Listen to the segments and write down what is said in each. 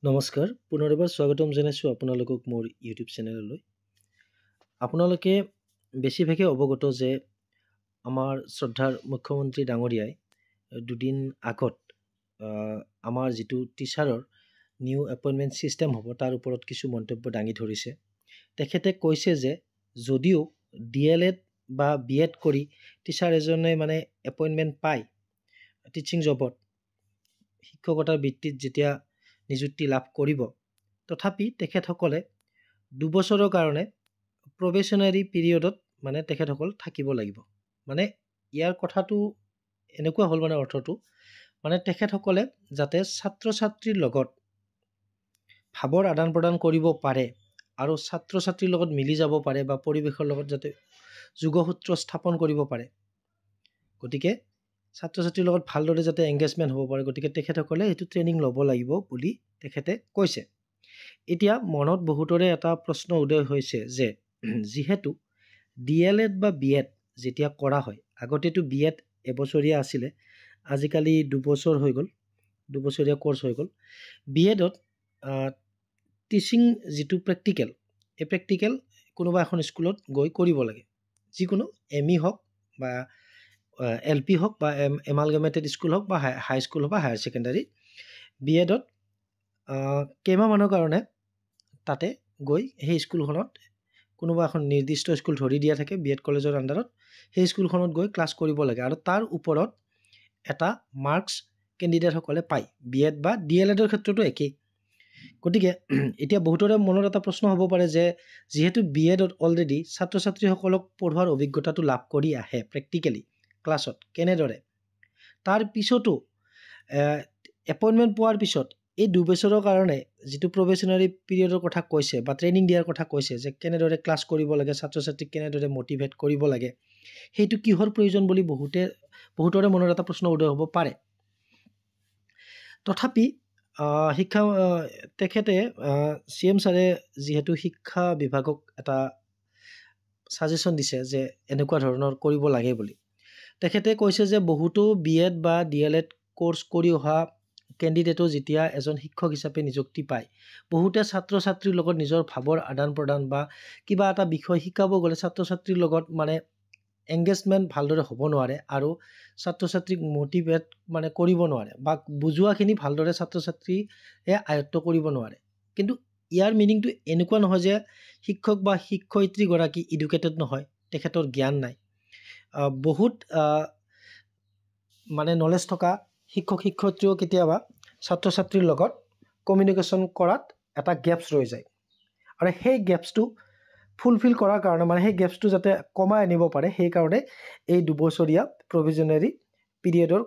নমস্কাৰ পুনৰবাৰ স্বাগতম জনাইছোঁ আপোনালোকক মোৰ ইউটিউব চেনেললৈ। আপোনালোকে বেছিভাগে অৱগত যে আমাৰ শ্ৰদ্ধাৰ মুখ্যমন্ত্ৰী ডাঙৰীয়াই দুদিন আগত আমাৰ যিটো টিচাৰৰ নিউ এপইণ্টমেণ্ট ছিষ্টেম হ'ব তাৰ ওপৰত কিছু মন্তব্য দাঙি ধৰিছে। তেখেতে কৈছে যে যদিও DLED বা BEd কৰি টিচাৰ এজনে এপইণ্টমেণ্ট পায় টিচিং জবত, শিক্ষকতাৰ বৃত্তিত যেতিয়া নিযুক্তি লাভ কৰিব, তথাপি তেখেতসকলে 2 বছৰৰ কাৰণে প্ৰবেশনাৰী পিৰিয়ডত তেখেতসকল থাকিব লাগিব। ইয়াৰ কথাটো এনেকুৱা হ'ল অৰ্থটো তেখেতসকলে যাতে ছাত্ৰ ছাত্ৰীৰ লগত ভাৱৰ আদান প্ৰদান কৰিব পাৰে আৰু ছাত্ৰ ছাত্ৰীৰ লগত মিলি যাব পাৰে বা পৰিৱেশৰ লগত যাতে যোগসূত্ৰ স্থাপন কৰিব পাৰে, গতিকে ছাত্ৰ ছাত্ৰীৰ লগত ভালদৰে যাতে এংগেজমেণ্ট হ'ব পাৰে, গতিকে তেখেতসকলে এইটো ট্ৰেইনিং ল'ব লাগিব বুলি তেখেতে কৈছে। এতিয়া মনত বহুতৰে এটা প্ৰশ্ন উদয় হৈছে যে যিহেতু DLED বা BEd যেতিয়া কৰা হয়, আগতেতো BEd এবছৰীয়া আছিলে, আজিকালি 2 বছৰ হৈ গ'ল, 2 বছৰীয়া কোৰ্চ হৈ গ'ল। BEdত টিচিং যিটো প্ৰেক্টিকেল, এই প্ৰেক্টিকেল কোনোবা এখন স্কুলত গৈ কৰিব লাগে, যিকোনো ME হওক বা LP হওক বা এমালগামেটেড স্কুল হওক বা হাই স্কুল হওক বা হায়াৰ ছেকেণ্ডাৰী। BEdত কেইমাহমানৰ কাৰণে তাতে গৈ সেই স্কুলখনত কোনোবা এখন নিৰ্দিষ্ট স্কুল ধৰি দিয়া থাকে BEd কলেজৰ আণ্ডাৰত, সেই স্কুলখনত গৈ ক্লাছ কৰিব লাগে আৰু তাৰ ওপৰত এটা মাৰ্কছ কেণ্ডিডেটসকলে পায়। BEd বা DLEDৰ ক্ষেত্ৰতো একেই। গতিকে এতিয়া বহুতৰে মনত এটা প্ৰশ্ন হ'ব পাৰে যে যিহেতু BEdত অলৰেডি ছাত্ৰ ছাত্ৰীসকলক পঢ়োৱাৰ অভিজ্ঞতাটো লাভ কৰি আহে প্ৰেক্টিকেলি ক্লাছত কেনেদৰে, তাৰ পিছতো এপইণ্টমেণ্ট পোৱাৰ পিছত এই 2 বছৰৰ কাৰণে যিটো প্ৰবেশনাৰী পিৰিয়ডৰ কথা কৈছে বা ট্ৰেইনিং দিয়াৰ কথা কৈছে যে কেনেদৰে ক্লাছ কৰিব লাগে, ছাত্ৰ ছাত্ৰীক কেনেদৰে মটিভেট কৰিব লাগে, সেইটো কিহৰ প্ৰয়োজন বুলি বহুতৰে মনত এটা প্ৰশ্ন উদয় হ'ব পাৰে। তথাপি তেখেতে CM ছাৰে যিহেতু শিক্ষা বিভাগক এটা ছাজেশ্যন দিছে যে এনেকুৱা ধৰণৰ কৰিব লাগে বুলি, তেখেতে কৈছে যে বহুতো BEd বা DLED কোৰ্চ কৰি অহা কেণ্ডিডেটো যেতিয়া এজন শিক্ষক হিচাপে নিযুক্তি পায়, বহুতে ছাত্ৰ ছাত্ৰীৰ লগত নিজৰ ভাৱৰ আদান প্ৰদান বা কিবা এটা বিষয় শিকাব গ'লে ছাত্ৰ ছাত্ৰীৰ লগত এংগেজমেণ্ট ভালদৰে হ'ব নোৱাৰে আৰু ছাত্ৰ ছাত্ৰীক মটিভেট কৰিব নোৱাৰে বা বুজোৱাখিনি ভালদৰে ছাত্ৰ ছাত্ৰীয়ে আয়ত্ব কৰিব নোৱাৰে। কিন্তু ইয়াৰ মিনিংটো এনেকুৱা নহয় যে শিক্ষক বা শিক্ষয়িত্ৰীগৰাকী এডুকেটেড নহয়, তেখেতৰ জ্ঞান নাই। বহুত নলেজ থকা শিক্ষক শিক্ষয়িত্ৰীও কেতিয়াবা ছাত্ৰ ছাত্ৰীৰ লগত কমিউনিকেশ্যন কৰাত এটা গেপছ ৰৈ যায় আৰু সেই গেপছটো ফুলফিল কৰাৰ কাৰণে সেই গেপছটো যাতে কমাই আনিব পাৰে, সেইকাৰণে এই 2 বছৰীয়া প্ৰভিজনাৰী পিৰিয়ডৰ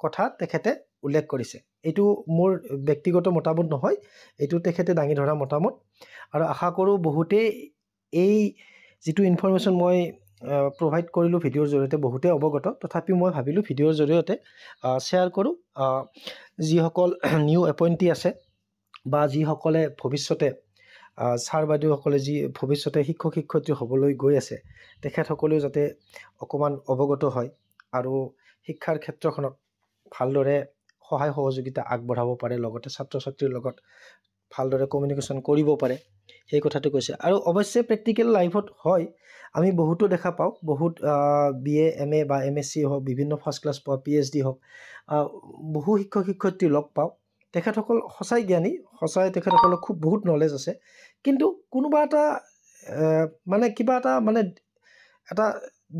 কথা তেখেতে উল্লেখ কৰিছে। এইটো মোৰ ব্যক্তিগত মতামত নহয়, এইটো তেখেতে দাঙি ধৰা মতামত আৰু আশা কৰোঁ বহুতেই এই যিটো ইনফৰমেশ্যন মই প্ৰভাইড কৰিলোঁ ভিডিঅ'ৰ জৰিয়তে বহুতেই অৱগত, তথাপিও মই ভাবিলোঁ ভিডিঅ'ৰ জৰিয়তে শ্বেয়াৰ কৰোঁ। যিসকল নিউ এপইণ্টি আছে বা যিসকলে ভৱিষ্যতে ছাৰ বাইদেউসকলে যি ভৱিষ্যতে শিক্ষক শিক্ষয়িত্ৰী হ'বলৈ গৈ আছে, তেখেতসকলেও যাতে অকণমান অৱগত হয় আৰু শিক্ষাৰ ক্ষেত্ৰখনত ভালদৰে সহায় সহযোগিতা আগবঢ়াব পাৰে, লগতে ছাত্ৰ ছাত্ৰীৰ লগত ভালদৰে কমিউনিকেশ্যন কৰিব পাৰে, সেই কথাটো কৈছে। আৰু অৱশ্যে প্ৰেক্টিকেল লাইফত হয়, আমি বহুতো দেখা পাওঁ, বহুত BA MA বা MSc হওক, বিভিন্ন ফাৰ্ষ্ট ক্লাছ পোৱা PhD হওক, বহু শিক্ষক শিক্ষয়িত্ৰী লগ পাওঁ, তেখেতসকল সঁচাই জ্ঞানী, সঁচাই তেখেতসকলৰ খুব বহুত নলেজ আছে, কিন্তু কোনোবা এটা কিবা এটা এটা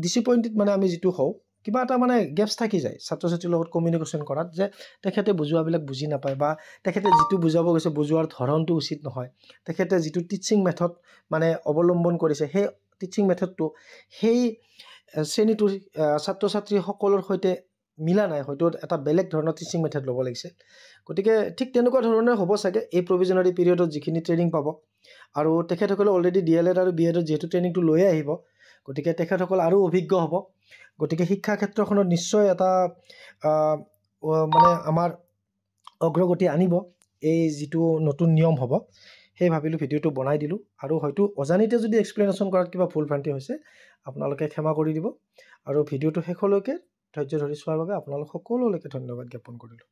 ডিসএপইণ্টেড আমি যিটো হওঁ, কিবা এটা গেপছ থাকি যায় ছাত্ৰ ছাত্ৰীৰ লগত কমিউনিকেশ্যন কৰাত, যে তেখেতে বুজোৱাবিলাক বুজি নাপায় বা তেখেতে যিটো বুজাব গৈছে বুজোৱাৰ ধৰণটো উচিত নহয়, তেখেতে যিটো টিচিং মেথড অৱলম্বন কৰিছে সেই টিচিং মেথডটো সেই শ্ৰেণীটোৰ ছাত্ৰ ছাত্ৰীসকলৰ সৈতে মিলা নাই, হয়তো এটা বেলেগ ধৰণৰ টিচিং মেথড ল'ব লাগিছে। গতিকে ঠিক তেনেকুৱা ধৰণে হ'ব চাগে এই প্ৰভিজনাৰী পিৰিয়ডত যিখিনি ট্ৰেইনিং পাব, আৰু তেখেতসকলে অলৰেডি DLED আৰু BEdত যিহেতু ট্ৰেইনিংটো লৈয়ে আহিব, গতিকে তেখেতসকল আৰু অভিজ্ঞ হ'ব। গতিকে শিক্ষা ক্ষেত্ৰখনত নিশ্চয় এটা আমাৰ অগ্ৰগতি আনিব এই যিটো নতুন নিয়ম হ'ব, সেই ভাবিলোঁ ভিডিঅ'টো বনাই দিলোঁ। আৰু হয়তো অজানিতে যদি এক্সপ্লেনেশ্যন কৰাত কিবা ভুল ভ্ৰান্তি হৈছে আপোনালোকে ক্ষমা কৰি দিব, আৰু ভিডিঅ'টো শেষলৈকে ধৈৰ্য ধৰি চোৱাৰ বাবে আপোনালোক সকলোলৈকে ধন্যবাদ জ্ঞাপন কৰিলোঁ।